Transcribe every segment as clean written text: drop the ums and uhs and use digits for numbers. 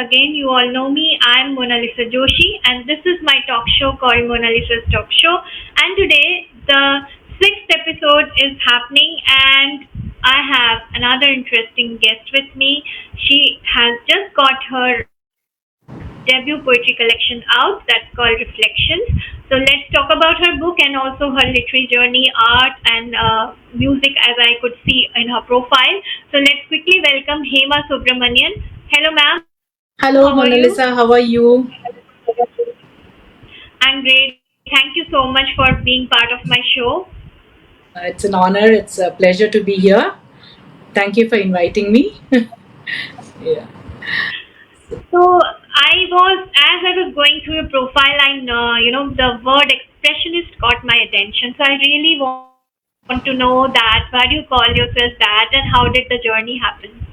again. You all know me. I'm Mona Lisa Joshi, and this is my talk show called Mona Lisa's Talk Show. And today, the sixth episode is happening, and I have another interesting guest with me. She has just got her debut poetry collection out that's called Reflections. So let's talk about her book and also her literary journey, art, and music, as I could see in her profile. So let's quickly welcome Hema Subramanian. Hello, ma'am. Hello, How are Mona you? Lisa. How are you? I'm great. Thank you so much for being part of my show. It's an honor. It's a pleasure to be here. Thank you for inviting me. Yeah. So as I was going through your profile, the word expressionist caught my attention. So I really want to know that. Why do you call yourself that, and how did the journey happen?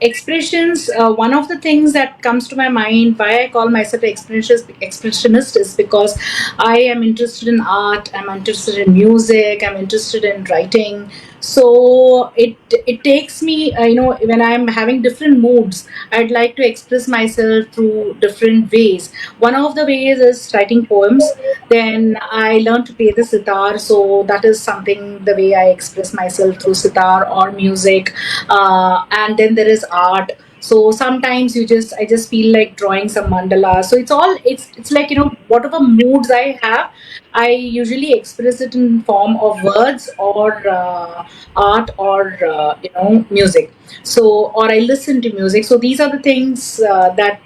Expressions. One of the things that comes to my mind why I call myself an expressionist is because I am interested in art. I'm interested in music. I'm interested in writing. So it takes me. When I'm having different moods, I'd like to express myself through different ways. One of the ways is writing poems. Then I learned to play the sitar, so that is something the way I express myself through sitar or music. And then there is art. So sometimes I just feel like drawing some mandala. So it's like whatever moods I have, I usually express it in form of words or art or music. So or I listen to music. So these are the things that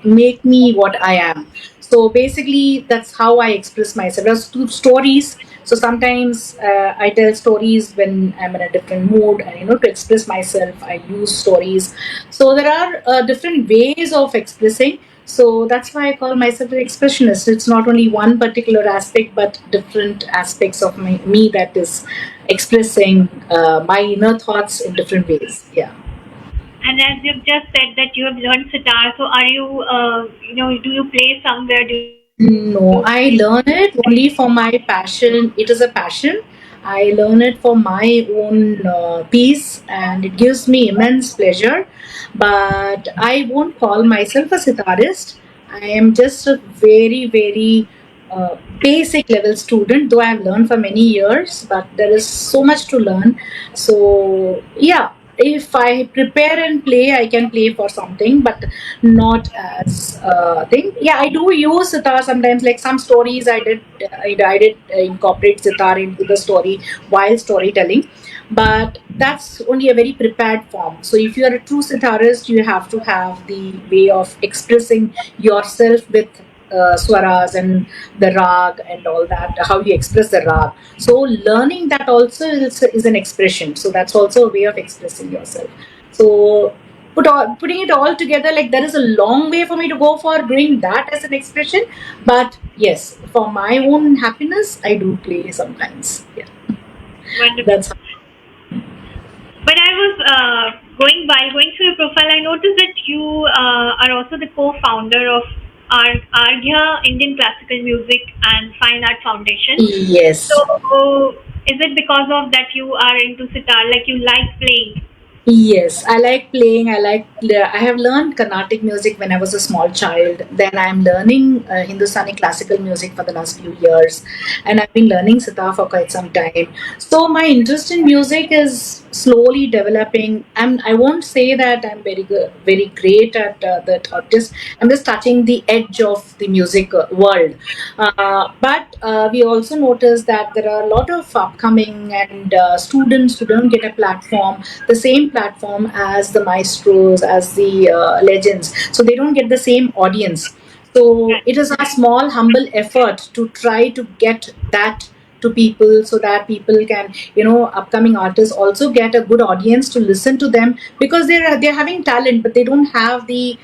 make me what I am. So basically, that's how I express myself. As to stories, so sometimes I tell stories when I'm in a different mood, and to express myself, I use stories. So there are different ways of expressing. So that's why I call myself an expressionist. It's not only one particular aspect, but different aspects of me that is expressing my inner thoughts in different ways. Yeah. And as you've just said that you have learned sitar, so are you, do you play somewhere? Do No, you I play? learn it only for my passion. It is a passion. I learn it for my own peace, and it gives me immense pleasure. But I won't call myself a sitarist. I am just a very, very basic level student, though I have learned for many years, but there is so much to learn. So, yeah, if I prepare and play, I can play for something, but not as a thing. Yeah, I do use sitar sometimes. Like some stories, I did incorporate sitar into the story while storytelling, but that's only a very prepared form. So if you are a true sitarist, you have to have the way of expressing yourself with swaras and the rag and all that, how you express the rag. So learning that also is an expression. So that's also a way of expressing yourself. So putting it all together, like there is a long way for me to go for doing that as an expression. But yes, for my own happiness, I do play sometimes. Yeah, Wonderful. that's how. But I was while going through your profile, I noticed that you are also the co-founder of Arghya Indian Classical Music and Fine Art Foundation. Yes. So, is it because of that you are into sitar, like you like playing? Yes, I like playing. I have learned Carnatic music when I was a small child. Then I'm learning Hindustani classical music for the last few years, and I've been learning sitar for quite some time. So my interest in music is slowly developing. I won't say that I'm very good, very great at that. Or just I'm just touching the edge of the music world. But we also notice that there are a lot of upcoming and students who don't get a platform, the same platform as the maestros, as the legends. So they don't get the same audience. So it is a small, humble effort to try to get that to people, so that people can, upcoming artists also get a good audience to listen to them, because they're having talent, but they don't have the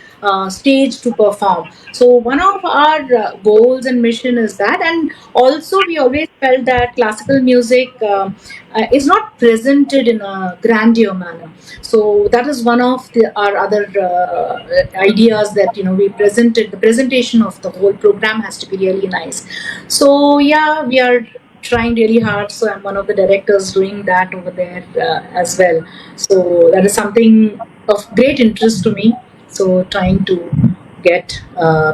stage to perform. So one of our goals and mission is that. And also we always felt that classical music is not presented in a grandeur manner. So that is one of our other ideas, that we presented the presentation of the whole program has to be really nice. So yeah, we are trying really hard. So I'm one of the directors doing that over there as well. So that is something of great interest to me. So trying to get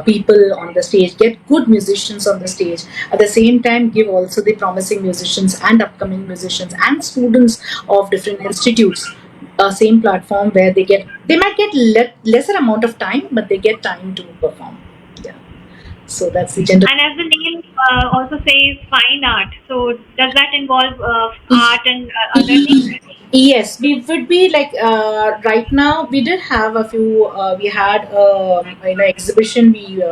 people on the stage, get good musicians on the stage. At the same time, give also the promising musicians and upcoming musicians and students of different institutes a same platform where they might get lesser amount of time, but they get time to perform. Yeah. So that's the general. And as the name also says, fine art. So does that involve art and other things? Yes, we would be like right now. We did have a few. We had exhibition. We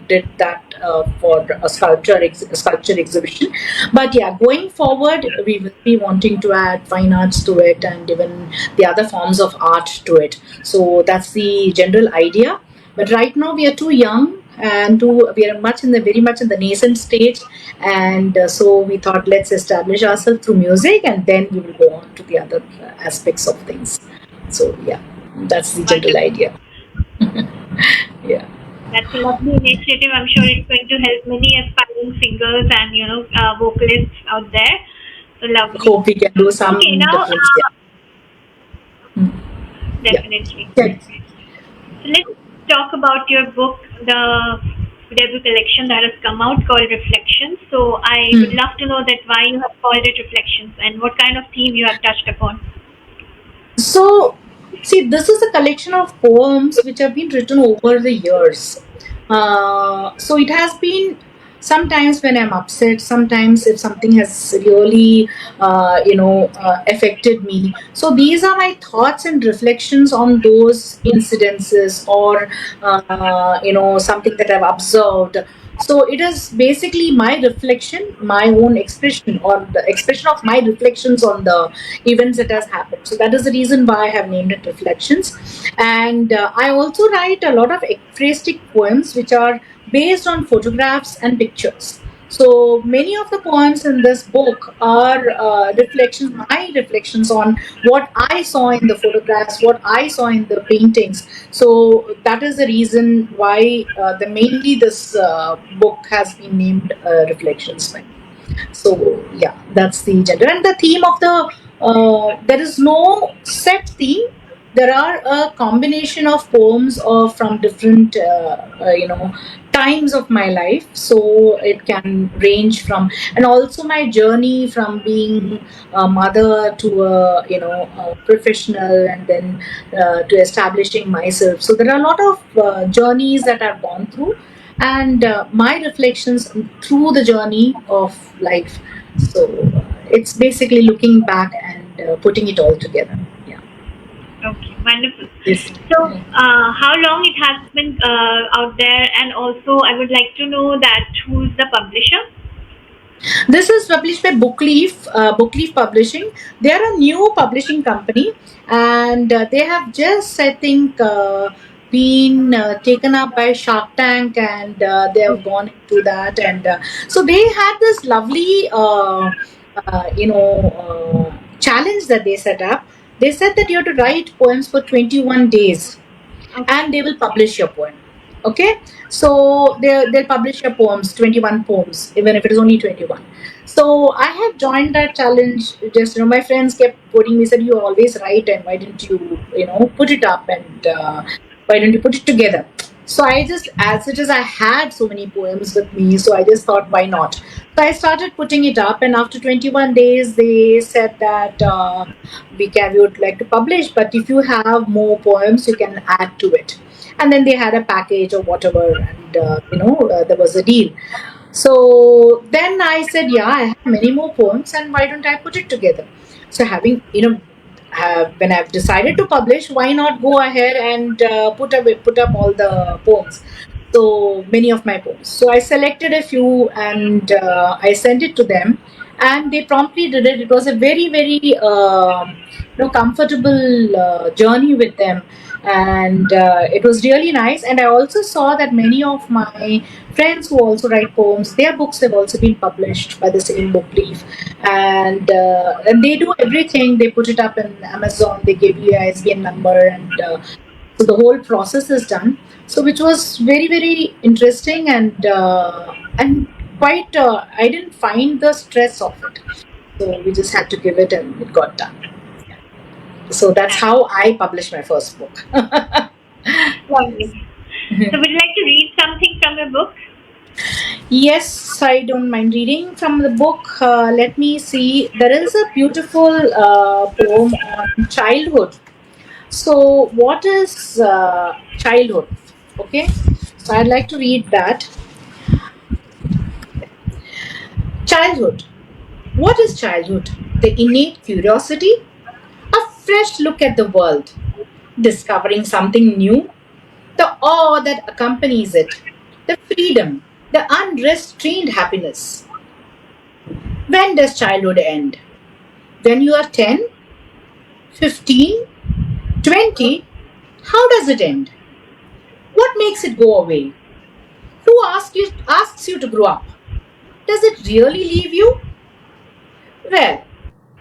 did that for a sculpture exhibition. But yeah, going forward, we will be wanting to add fine arts to it and even the other forms of art to it. So that's the general idea. But right now we are too young and we are very much in the nascent stage, and so we thought let's establish ourselves through music and then we will go on to the other aspects of things. So yeah, that's the general idea. Yeah. That's a lovely initiative. I'm sure it's going to help many aspiring singers and vocalists out there. So lovely. Hope we can do some Okay, now difference. definitely. Yeah. So let's talk about your book, the debut collection that has come out called Reflections. So I would love to know that why you have called it Reflections and what kind of theme you have touched upon. So, see, this is a collection of poems which have been written over the years. So it has been sometimes when I'm upset, sometimes if something has really, affected me. So these are my thoughts and reflections on those incidences or, something that I've observed. So it is basically my reflection, my own expression, or the expression of my reflections on the events that has happened. So that is the reason why I have named it Reflections. And I also write a lot of ekphrastic poems which are based on photographs and pictures. So many of the poems in this book are my reflections on what I saw in the photographs, what I saw in the paintings. So that is the reason why mainly this book has been named Reflections. So yeah, that's the gender. And the theme of there is no set theme. There are a combination of poems from different times of my life. So it can range from, and also my journey from being a mother to a professional, and then to establishing myself. So there are a lot of journeys that I've gone through, and my reflections through the journey of life. So it's basically looking back and putting it all together. Yeah. Okay, wonderful. Yes. So, how long it has been out there, and also I would like to know that who's the publisher? This is published by Bookleaf Publishing. They are a new publishing company, and they have just, I think, been taken up by Shark Tank, and they have gone into that. And so they had this lovely, challenge that they set up. They said that you have to write poems for 21 days, and they will publish your poem. Okay, so they'll publish your poems, 21 poems, even if it is only 21. So I have joined that challenge. Just my friends kept putting me, said, you always write, and why didn't you put it up, and why don't you put it together? So I just, as it is, I had so many poems with me, so I just thought, why not? So I started putting it up, and after 21 days, they said that we would like to publish, but if you have more poems, you can add to it. And then they had a package or whatever, and there was a deal. So then I said, yeah, I have many more poems, and why don't I put it together? So having when I've decided to publish, why not go ahead and put up all the poems? So many of my poems. So I selected a few, and I sent it to them, and they promptly did it. It was a very, very comfortable journey with them, and it was really nice. And I also saw that many of my friends who also write poems, their books have also been published by the same Bookleaf, and they do everything. They put it up in Amazon, they give you ISBN number, and so the whole process is done. So which was very, very interesting and quite, I didn't find the stress of it. So we just had to give it and it got done. So that's how I published my first book. Lovely. So would you like to read something from your book? Yes, I don't mind reading from the book. Let me see. There is a beautiful poem on childhood. So, what is childhood? Okay, so I'd like to read that. Childhood. What is childhood? The innate curiosity, a fresh look at the world, discovering something new, the awe that accompanies it, the freedom, the unrestrained happiness. When does childhood end? When you are 10, 15, 20? How does it end? What makes it go away? Who asks you to grow up? Does it really leave you? Well,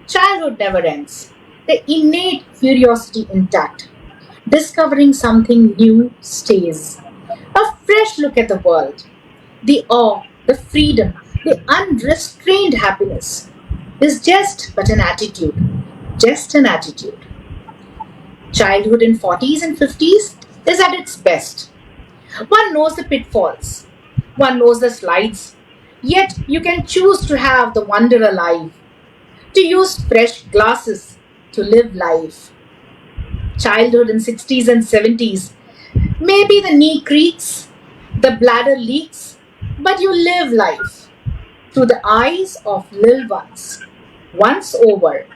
childhood never ends. The innate curiosity intact. Discovering something new stays. A fresh look at the world. The awe, the freedom, the unrestrained happiness is just but an attitude. Just an attitude. Childhood in 40s and 50s is at its best. One knows the pitfalls, one knows the slides, yet you can choose to have the wonder alive, to use fresh glasses to live life. Childhood in 60s and 70s, maybe the knee creaks, the bladder leaks, but you live life through the eyes of little ones. Once over,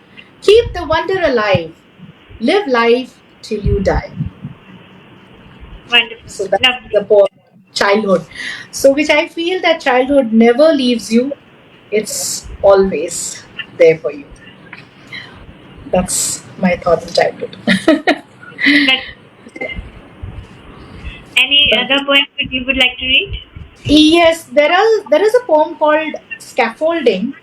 keep the wonder alive, live life till you die. Wonderful. So that's Lovely. the poem childhood. So which I feel that childhood never leaves you. It's always there for you. That's my thought on childhood. That, any other poem that you would like to read? Yes, there is a poem called Scaffolding.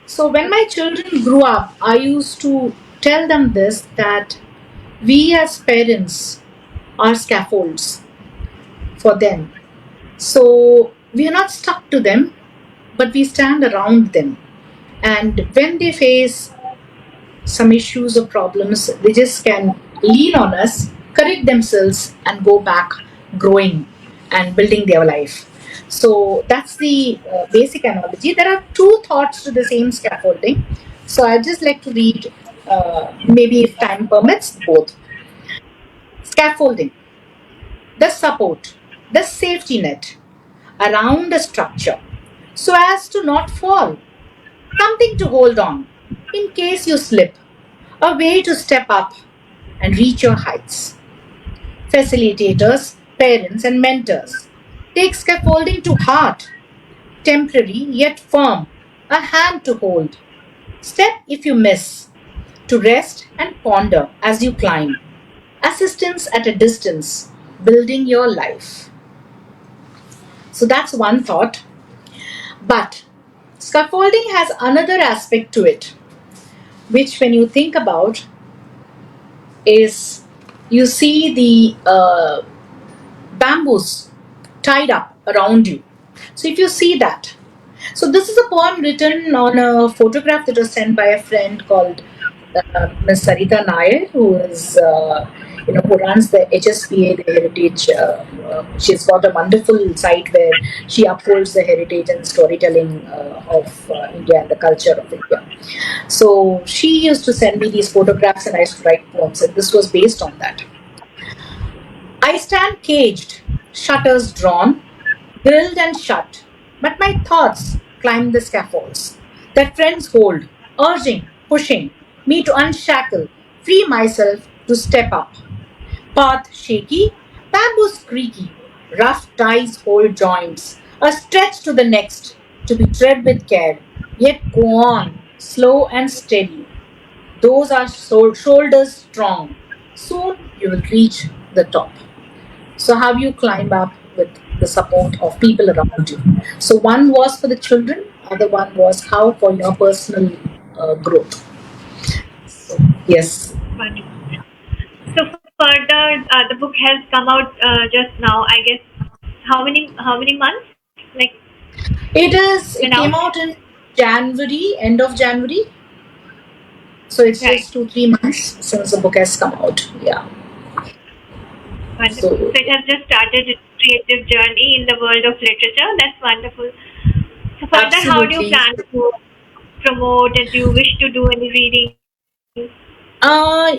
So when my children grew up, I used to tell them this, that we as parents are scaffolds for them. So we are not stuck to them, but we stand around them. And when they face some issues or problems, they just can lean on us, correct themselves, and go back growing and building their life. So that's the basic analogy. There are two thoughts to the same scaffolding. So I'd just like to read, maybe if time permits, both. Scaffolding, the support, the safety net around a structure so as to not fall, something to hold on in case you slip, a way to step up and reach your heights. Facilitators, parents, and mentors take scaffolding to heart, temporary yet firm, a hand to hold. Step if you miss, to rest and ponder as you climb. Assistance at a distance, building your life. So that's one thought. But scaffolding has another aspect to it, which, when you think about, is you see the bamboos tied up around you. So if you see that, so this is a poem written on a photograph that was sent by a friend called Ms. Sarita Nair, who is who runs the HSPA, the Heritage. She's got a wonderful site where she upholds the heritage and storytelling of India and the culture of India. So she used to send me these photographs, and I used to write poems, and this was based on that. I stand caged, shutters drawn, grilled and shut, but my thoughts climb the scaffolds that friends hold, urging, pushing me to unshackle, free myself to step up. Path shaky, bamboos creaky, rough ties hold joints, a stretch to the next, to be tread with care, yet go on, slow and steady. Those are shoulders strong. Soon you will reach the top. So how you climb up with the support of people around you. So one was for the children, other one was how for your personal growth. So, yes. Wonderful. So further, the book has come out just now. I guess how many months? Like It been came out? out in January, end of January. So it's Right. just 2-3 months since the book has come out. Yeah. Wonderful. So So it has just started its creative journey in the world of literature. That's wonderful. So further, how do you absolutely. plan to promote, and do you wish to do any reading in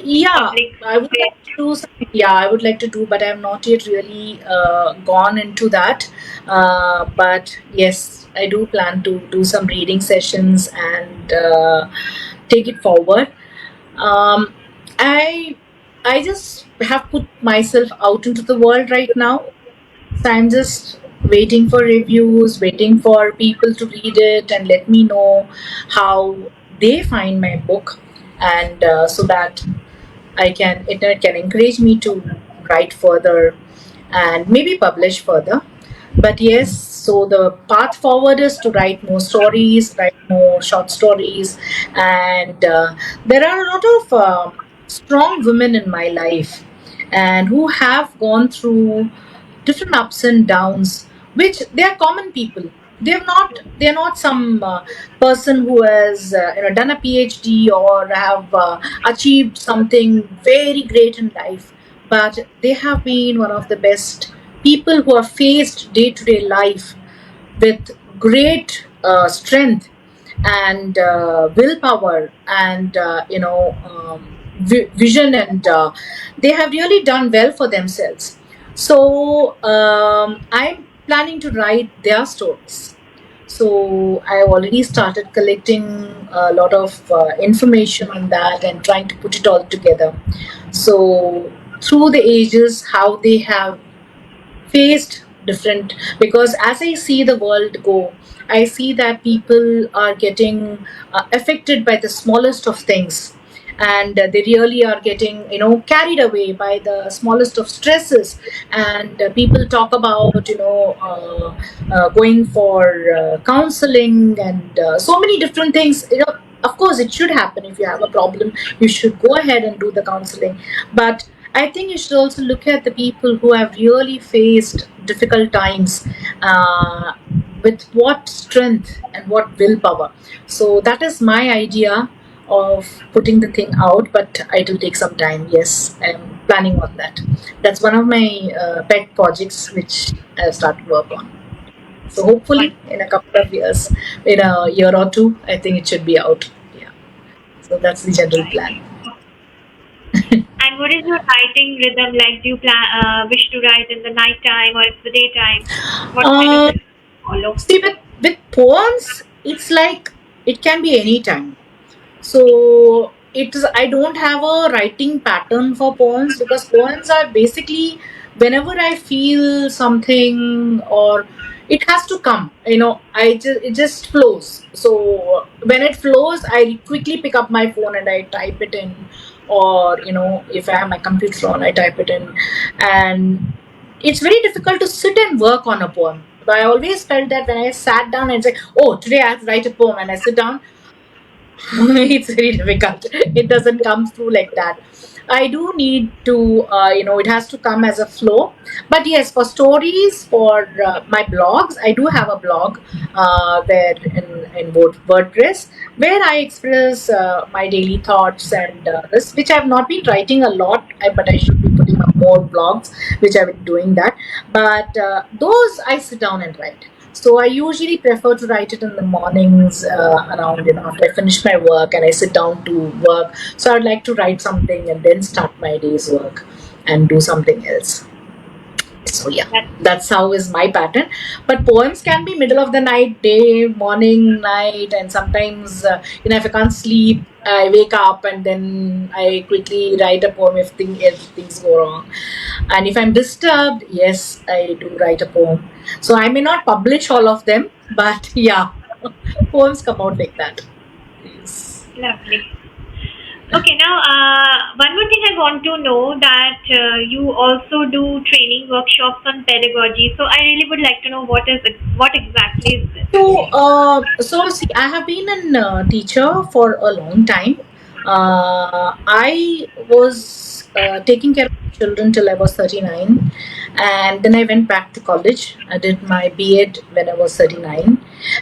Yeah, public I would like space? to do some. Yeah, I would like to do, but I have not yet really gone into that. But yes, I do plan to do some reading sessions and take it forward. Um, I I just have put myself out into the world right now. So I'm just waiting for reviews, waiting for people to read it and let me know how they find my book, and so that it can encourage me to write further and maybe publish further. But yes, so the path forward is to write more stories, write more short stories, and there are a lot of strong women in my life, and who have gone through different ups and downs, which they are common people. They're not some person who has done a PhD or have achieved something very great in life, but they have been one of the best people who have faced day to day life with great strength and willpower and vision, and they have really done well for themselves. So I'm planning to write their stories. So I have already started collecting a lot of information on that and trying to put it all together. So through the ages, how they have faced different, because as I see the world go, I see that people are getting affected by the smallest of things, and they really are getting carried away by the smallest of stresses, and people talk about going for counseling and so many different things. Of course it should happen. If you have a problem, you should go ahead and do the counseling, but I think you should also look at the people who have really faced difficult times with what strength and what willpower. So that is my idea of putting the thing out, but it will take some time. Yes, I'm planning on that. That's one of my pet projects which I'll start to work on. So hopefully in a couple of years, in a year or two, I think it should be out. Yeah. So that's the general Right. plan. And what is your writing rhythm like? Do you wish to write in the night time or it's the daytime? What kind of Uh, rhythm do you follow? See, with poems, it's like it can be any time. So it is. I don't have a writing pattern for poems, because poems are basically whenever I feel something, or it has to come. It just flows. So when it flows, I quickly pick up my phone and I type it in, or if I have my computer on, I type it in, and it's very difficult to sit and work on a poem. But I always felt that when I sat down and said, "Oh, today I have to write a poem," and I sit down, it's very difficult. It doesn't come through like that. I do need to, it has to come as a flow. But yes, for stories, for my blogs, I do have a blog where in WordPress, where I express my daily thoughts and this, which I have not been writing a lot, but I should be putting up more blogs, which I've been doing that. But those I sit down and write. So I usually prefer to write it in the mornings around, after I finish my work and I sit down to work. So I'd like to write something and then start my day's work and do something else. So yeah, That's that's how is my pattern. But poems can be middle of the night, day, morning, night, and sometimes if I can't sleep, I wake up and then I quickly write a poem if things go wrong. And if I'm disturbed, yes, I do write a poem. So I may not publish all of them, but yeah, poems come out like that. Yes. lovely. Okay, now one more thing I want to know that you also do training workshops on pedagogy. So I really would like to know what exactly is this? So see, I have been a teacher for a long time. I was taking care of children till I was 39, and then I went back to college. I did my B.Ed when I was 39,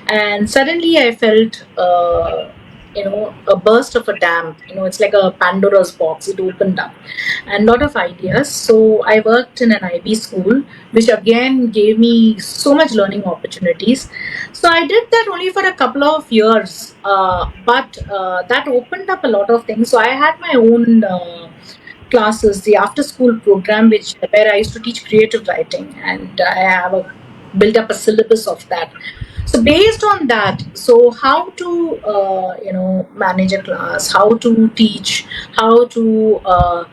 and suddenly I felt a burst of a dam. It's like a Pandora's box. It opened up and lot of ideas. So I worked in an IB school, which again gave me so much learning opportunities. So I did that only for a couple of years, but that opened up a lot of things. So I had my own classes, the after school program, which where I used to teach creative writing, and I have built up a syllabus of that. So based on that, so how to manage a class, how to teach, how to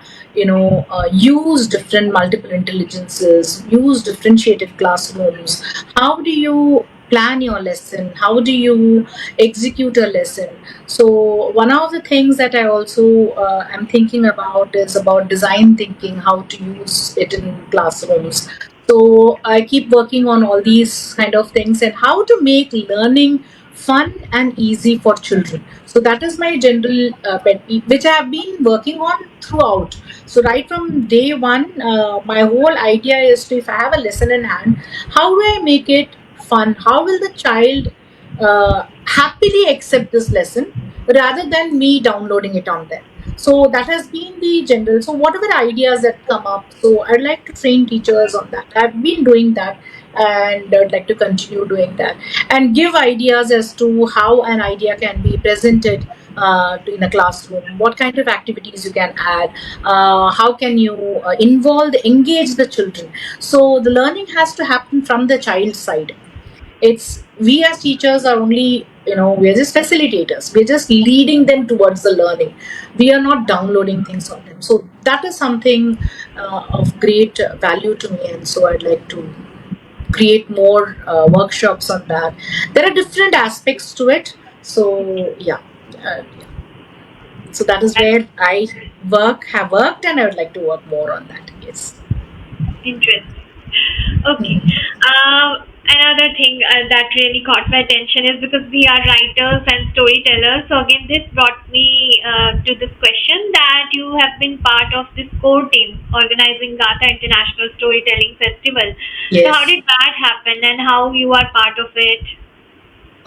use different multiple intelligences, use differentiated classrooms. How do you plan your lesson? How do you execute a lesson? So one of the things that I also am thinking about is about design thinking, how to use it in classrooms. So I keep working on all these kind of things and how to make learning fun and easy for children. So that is my general pet peeve, which I have been working on throughout. So right from day one, my whole idea is to, if I have a lesson in hand, how do I make it fun? How will the child happily accept this lesson rather than me downloading it on them? So that has been the general. So whatever ideas that come up, so I'd like to train teachers on that. I've been doing that, and I'd like to continue doing that and give ideas as to how an idea can be presented in a classroom, what kind of activities you can add, how can you engage the children. So the learning has to happen from the child's side. It's we as teachers are only, we're just facilitators, we're just leading them towards the learning. We are not downloading things on them. So that is something of great value to me, and so I'd like to create more workshops on that. There are different aspects to it. So yeah, so that is where I have worked, and I would like to work more on that. Yes. Interesting. Okay. Another thing that really caught my attention is because we are writers and storytellers. So again, this brought me to this question that you have been part of this core team organizing Gatha International Storytelling Festival. Yes. So how did that happen, and how you are part of it?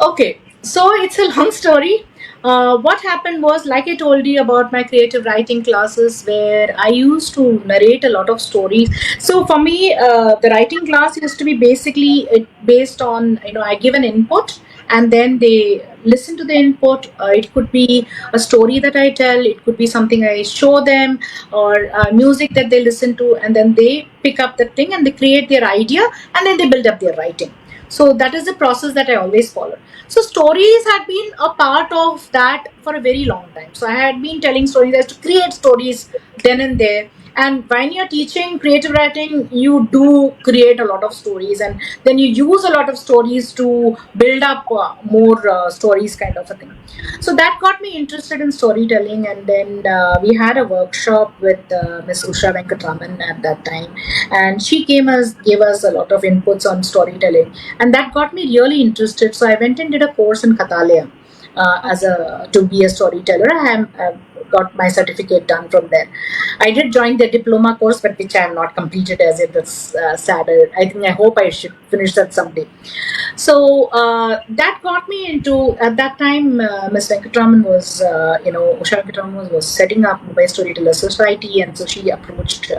Okay, so it's a long story. What happened was, like I told you about my creative writing classes, where I used to narrate a lot of stories. So for me, the writing class used to be basically based on, I give an input and then they listen to the input. It could be a story that I tell, it could be something I show them, or music that they listen to, and then they pick up the thing and they create their idea and then they build up their writing. So that is the process that I always follow. So stories had been a part of that for a very long time. So I had been telling stories. I used to create stories then and there. And when you're teaching creative writing, you do create a lot of stories, and then you use a lot of stories to build up more stories, kind of a thing. So that got me interested in storytelling, and then we had a workshop with Miss Usha Venkatraman at that time, and she gave us a lot of inputs on storytelling, and that got me really interested. So I went and did a course in Kathalaya to be a storyteller. I've got my certificate done from there. I did join the diploma course, but which I have not completed as yet. That's sad. I hope I should finish that someday. So that got me into, at that time, Ms. Venkatraman was, Usha Venkatraman was setting up Mumbai Storyteller Society, and so she approached,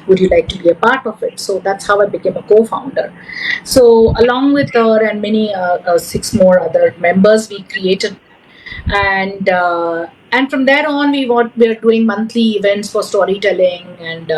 would you like to be a part of it? So that's how I became a co-founder. So along with her and many 6 more other members, we created, and from there on we're doing monthly events for storytelling, and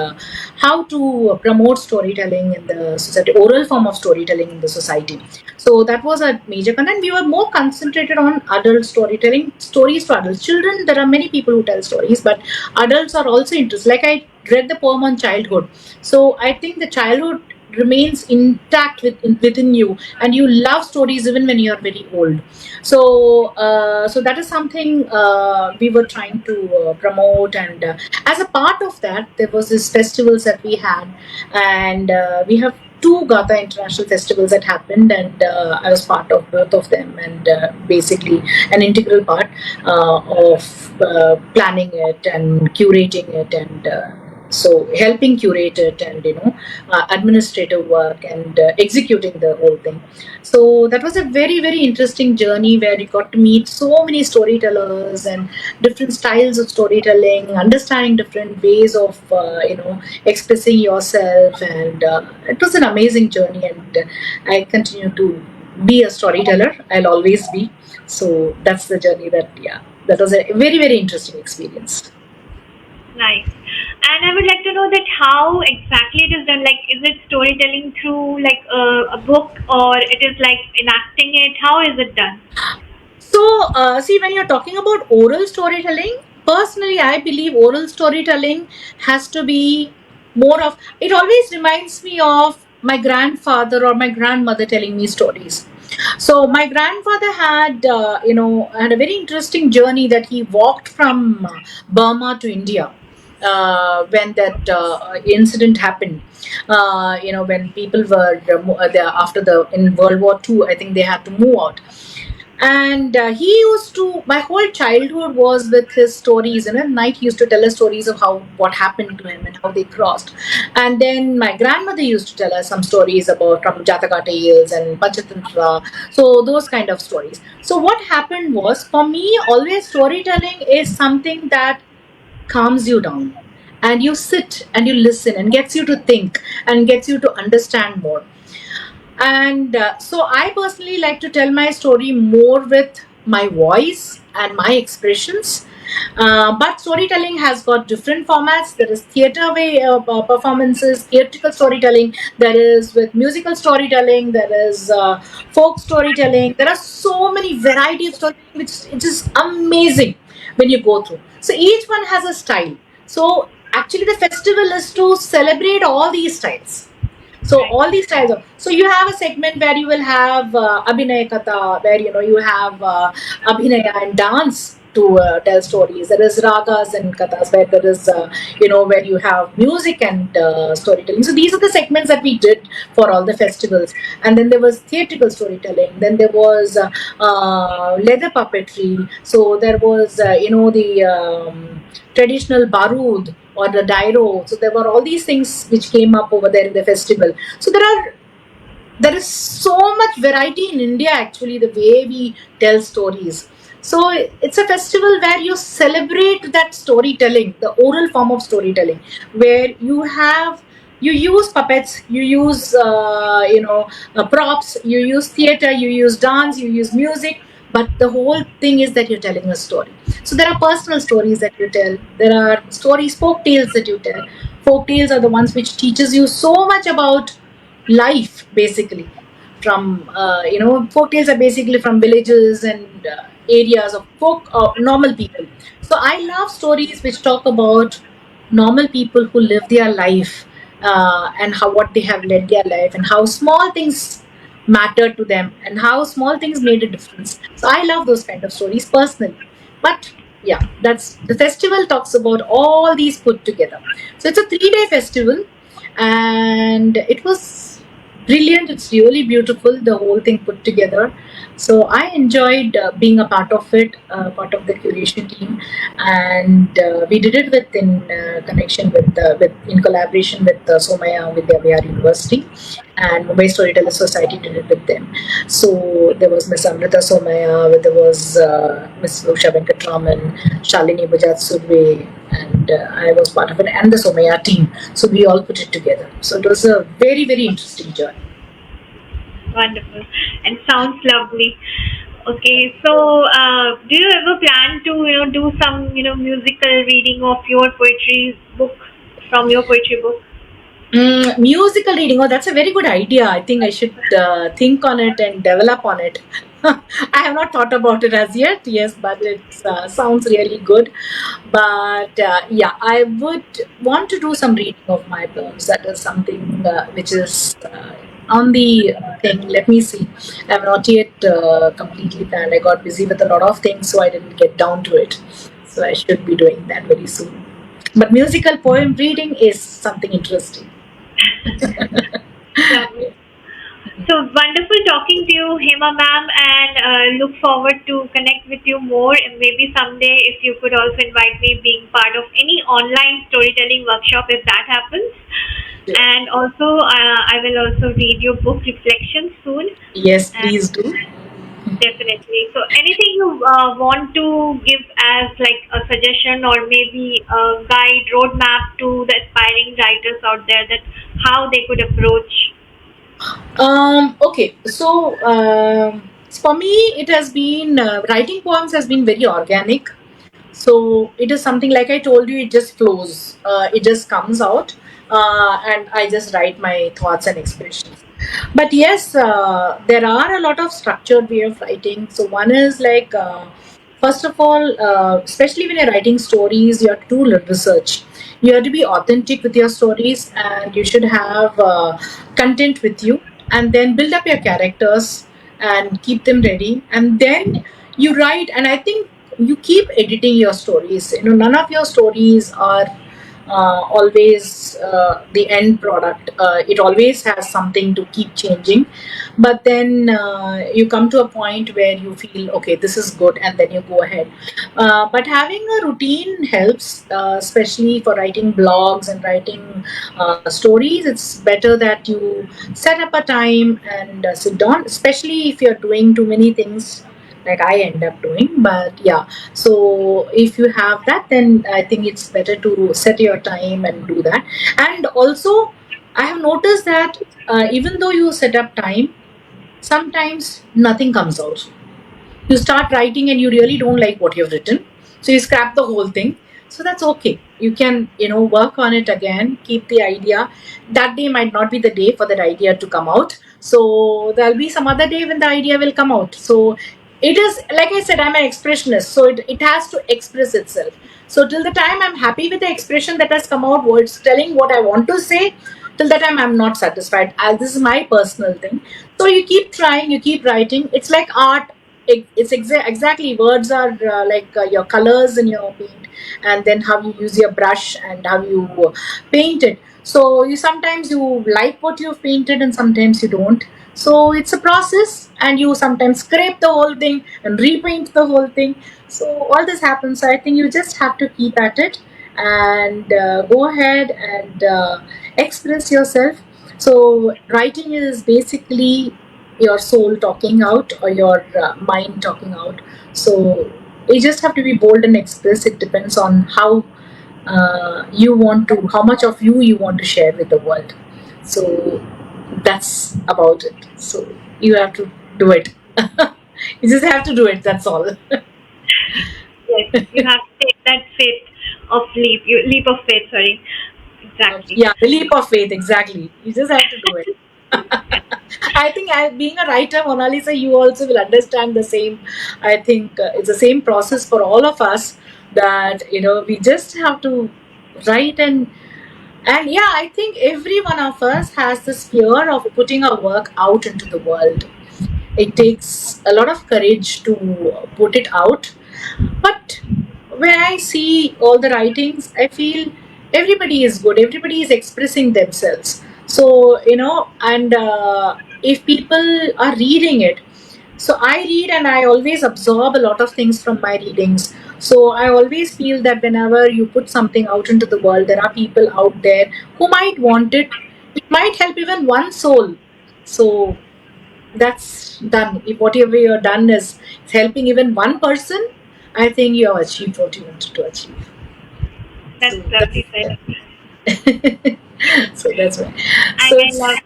how to promote storytelling in the society, oral form of storytelling in the society. So that was a major content. We were more concentrated on adult storytelling, stories for adults. Children, there are many people who tell stories, but adults are also interested. Like I read the poem on childhood, so I think the childhood remains intact within you, and you love stories even when you are very old. So so that is something we were trying to promote, and as a part of that, there was this festivals that we had, and we have 2 Gatha International festivals that happened, and I was part of both of them, and basically an integral part of planning it and curating it, and So helping curate it and administrative work and executing the whole thing. So that was a very very interesting journey where you got to meet so many storytellers and different styles of storytelling, understanding different ways of expressing yourself, and it was an amazing journey. And I continue to be a storyteller. I'll always be. So that's the journey that was a very very interesting experience. Nice. And I would like to know that how exactly it is done. Like, is it storytelling through like a book, or it is like enacting it? How is it done? So, see, when you're talking about oral storytelling, personally, I believe oral storytelling has to be more of. It always reminds me of my grandfather or my grandmother telling me stories. So, my grandfather had a very interesting journey that he walked from Burma to India. When that incident happened, when people were there after the in World War II, I think they had to move out, and he used to, my whole childhood was with his stories, and at night he used to tell us stories of how what happened to him and how they crossed. And then my grandmother used to tell us some stories about from Jataka tales and Panchatantra, so those kind of stories. So what happened was, for me, always storytelling is something that calms you down, and you sit and you listen and gets you to think and gets you to understand more. And so I personally like to tell my story more with my voice and my expressions. But storytelling has got different formats. There is theater way performances, theatrical storytelling. There is with musical storytelling. There is folk storytelling. There are so many variety of storytelling, which it is amazing when you go through. So each one has a style. So actually, the festival is to celebrate all these styles. So all these styles of, so you have a segment where you will have Abhinaya Katha, where you have Abhinaya and dance to tell stories. There is ragas and kathas where there is where you have music and storytelling. So these are the segments that we did for all the festivals. And then there was theatrical storytelling. Then there was leather puppetry. So there was the traditional barud or the dairo. So there were all these things which came up over there in the festival. So there is so much variety in India, actually, the way we tell stories. So it's a festival where you celebrate that storytelling, the oral form of storytelling, where you use puppets, you use props, you use theater, you use dance, you use music, but the whole thing is that you're telling a story. So there are personal stories that you tell. There are stories, folk tales that you tell. Folk tales are the ones which teaches you so much about life, basically. From folk tales are basically from villages and areas of folk normal people. So I love stories which talk about normal people who live their life, and how what they have led their life, and how small things mattered to them, and how small things made a difference. So I love those kind of stories personally. But yeah, that's the festival talks about all these put together. So it's a 3-day festival, and it was brilliant. It's really beautiful, the whole thing put together. So I enjoyed being a part of it, part of the curation team, and we did it in connection with in collaboration with Somaya Vidyavihar University, and Mumbai Storyteller Society did it with them. So there was Miss Amrita Somaya, there was Miss Usha Venkatraman, Shalini Bajaj Surve, and I was part of it, and the Somaya team. So we all put it together. So it was a very very interesting journey. Wonderful. And sounds lovely. Okay, so do you ever plan to do some musical reading of your poetry book, from your poetry book? Musical reading. Oh, that's a very good idea. I think I should think on it and develop on it. I have not thought about it as yet. Yes, but it sounds really good. But yeah, I would want to do some reading of my poems. That is something which is on the thing. Let me see. I have not yet completely planned. I got busy with a lot of things, so I didn't get down to it. So I should be doing that very soon. But musical poem reading is something interesting. Lovely. So wonderful talking to you, Hema ma'am, and look forward to connect with you more. And maybe someday, if you could also invite me being part of any online storytelling workshop, if that happens. Sure. And also, I will also read your book Reflections soon. Yes, And please do. definitely. So, anything you want to give as like a suggestion or maybe a guide, roadmap to the aspiring writers out there, that how they could approach. Okay, so for me, it has been writing poems has been very organic. So it is something like I told you, it just flows, it just comes out, and I just write my thoughts and expressions. But yes, there are a lot of structured way of writing. So one is like, first of all, especially when you're writing stories, you have to do research. You have to be authentic with your stories, and you should have content with you, and then build up your characters and keep them ready, and then you write. And I think you keep editing your stories. None of your stories are always the end product. It always has something to keep changing, but then you come to a point where you feel okay, this is good, and then you go ahead. But having a routine helps, especially for writing blogs and writing stories. It's better that you set up a time and sit down, especially if you're doing too many things like I end up doing. But yeah, so if you have that, then I think it's better to set your time and do that. And also, I have noticed that even though you set up time, sometimes nothing comes out. You start writing and you really don't like what you've written, so you scrap the whole thing. So that's okay. You can, work on it again, keep the idea. That day might not be the day for that idea to come out, so there'll be some other day when the idea will come out. So it is like I said, I'm an expressionist, so it has to express itself. So till the time I'm happy with the expression that has come out, words telling what I want to say, till that time I'm not satisfied. This is my personal thing. So you keep trying, you keep writing. It's like art. It's exactly, words are like your colors in your paint, and then how you use your brush and how you paint it. So you sometimes you like what you've painted and sometimes you don't. So it's a process, and you sometimes scrape the whole thing and repaint the whole thing. So all this happens. So I think you just have to keep at it and go ahead and express yourself. So writing is basically your soul talking out, or your mind talking out. So you just have to be bold and express. It depends on how you want to, how much of you want to share with the world. So that's about it. So you have to do it. You just have to do it. That's all. Yes, you have to take that faith of leap of faith. Sorry, exactly. Yeah, the leap of faith. Exactly. You just have to do it. I think, being a writer, Mona Lisa, you also will understand the same. I think it's the same process for all of us, that we just have to write. And yeah, I think every one of us has this fear of putting our work out into the world. It takes a lot of courage to put it out. But when I see all the writings, I feel everybody is good, everybody is expressing themselves. So, and if people are reading it, so I read and I always absorb a lot of things from my readings. So I always feel that whenever you put something out into the world, there are people out there who might want it. It might help even one soul. So that's done. If whatever you're done is helping even one person, I think you have achieved what you wanted to achieve. That's So lovely said. so that's why. And So I love.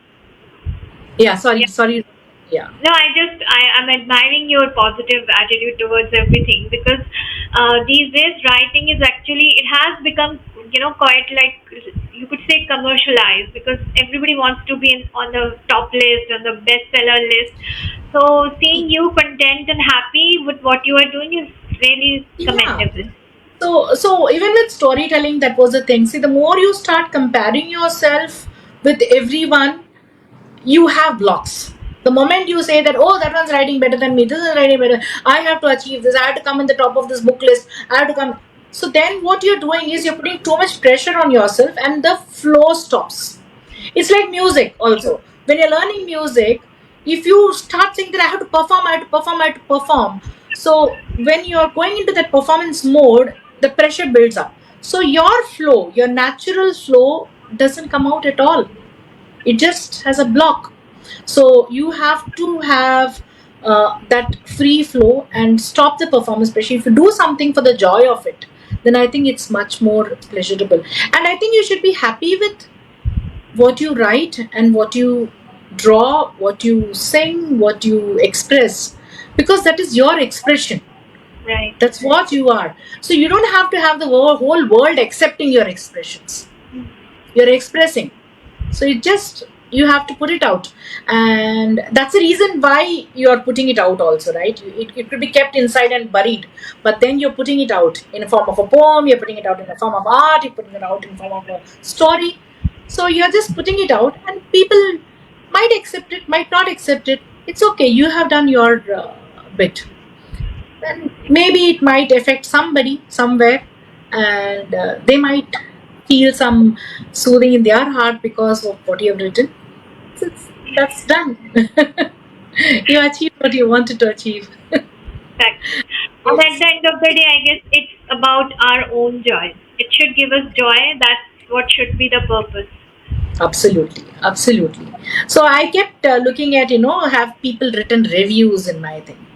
yeah, sorry, Yeah. sorry. Yeah. No, I'm admiring your positive attitude towards everything, because these days writing is actually, it has become, quite like, you could say, commercialized, because everybody wants to be on the top list, on the bestseller list. So seeing you content and happy with what you are doing is really Yeah. commendable. So even with storytelling, that was the thing. See, the more you start comparing yourself with everyone, you have blocks. The moment you say that, oh, that one's writing better than me, this is writing better, I have to achieve this, I have to come in the top of this book list, I have to come. So then what you're doing is you're putting too much pressure on yourself, and the flow stops. It's like music True. also. When you're learning music, if you start saying that I have to perform, I have to perform, I have to perform, so when you're going into that performance mode, the pressure builds up. So your flow, your natural flow doesn't come out at all. It just has a block. So you have to have that free flow and stop the performance pressure. If you do something for the joy of it, then I think it's much more pleasurable. And I think you should be happy with what you write and what you draw, what you sing, what you express, because that is your expression. Right. That's what you are. So you don't have to have the whole world accepting your expressions. You're expressing. So you have to put it out. And that's the reason why you're putting it out also, right? It could be kept inside and buried, but then you're putting it out in a form of a poem, you're putting it out in a form of art, you're putting it out in form of a story. So you're just putting it out, and people might accept it, might not accept it. It's okay. You have done your bit. And maybe it might affect somebody somewhere, and they might feel some soothing in their heart because of what you have written. So that's done. You achieved what you wanted to achieve. Exactly. And at the end of the day, I guess it's about our own joy. It should give us joy. That's what should be the purpose. Absolutely, absolutely. So I kept looking at, have people written reviews in my thing.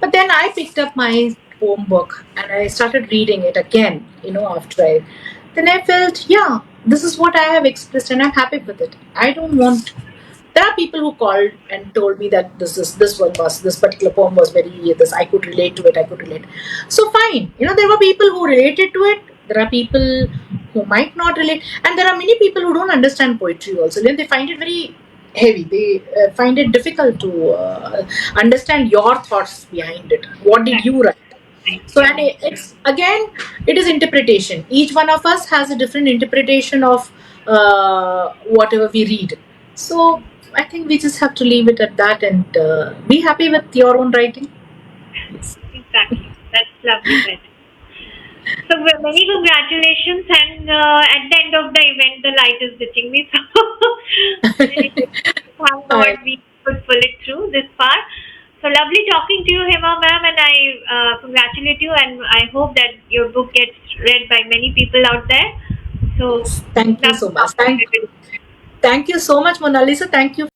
But then I picked up my poem book and I started reading it again, after I. Then I felt, yeah, this is what I have expressed and I'm happy with it. I don't want. There are people who called and told me that this particular poem was very this, I could relate to it, I could relate. So fine, there were people who related to it. There are people who might not relate, and there are many people who don't understand poetry also. Then they find it very heavy. They find it difficult to understand your thoughts behind it. What did you write? So, and it's again, it is interpretation. Each one of us has a different interpretation of whatever we read. So I think we just have to leave it at that and be happy with your own writing. Exactly. That's lovely said. So many congratulations, and at the end of the event, the light is ditching me. So thank God we could pull it through this far. So lovely talking to you, Hema ma'am, and I congratulate you, and I hope that your book gets read by many people out there. So Thank you so much. Thank you so much, Mona Lisa. Thank you